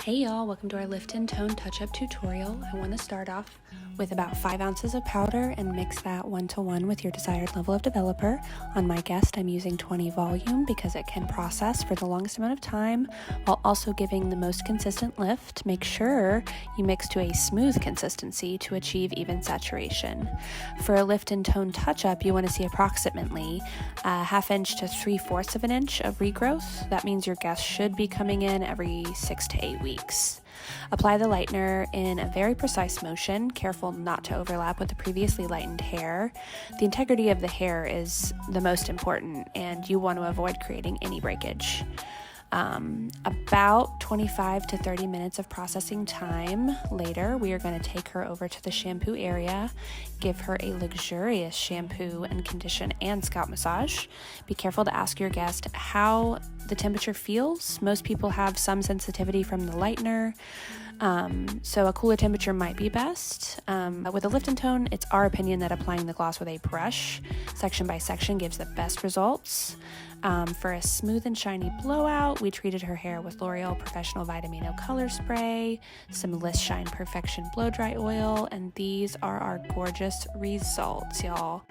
Hey y'all, welcome to our Lift and Tone Touch-Up tutorial. I want to start off with about 5 ounces of powder and mix that 1-to-1 with your desired level of developer. On my guest, I'm using 20 volume because it can process for the longest amount of time while also giving the most consistent lift. Make sure you mix to a smooth consistency to achieve even saturation. For a Lift and Tone Touch-Up, you want to see approximately a 1/2 inch to 3/4 of an inch of regrowth. That means your guest should be coming in every 6 to 8 weeks. Apply the lightener in a very precise motion, careful not to overlap with the previously lightened hair. The integrity of the hair is the most important, and you want to avoid creating any breakage. About 25 to 30 minutes of processing time later, we are going to take her over to the shampoo area, give her a luxurious shampoo and condition and scalp massage. Be careful to ask your guest how the temperature feels. Most people have some sensitivity from the lightener, so a cooler temperature might be best. With a lift and tone, it's our opinion that applying the gloss with a brush, section by section, gives the best results. For a smooth and shiny blowout, we treated her hair with L'Oreal Professional Vitamino Color Spray, some List Shine Perfection Blow Dry Oil, and these are our gorgeous results, y'all.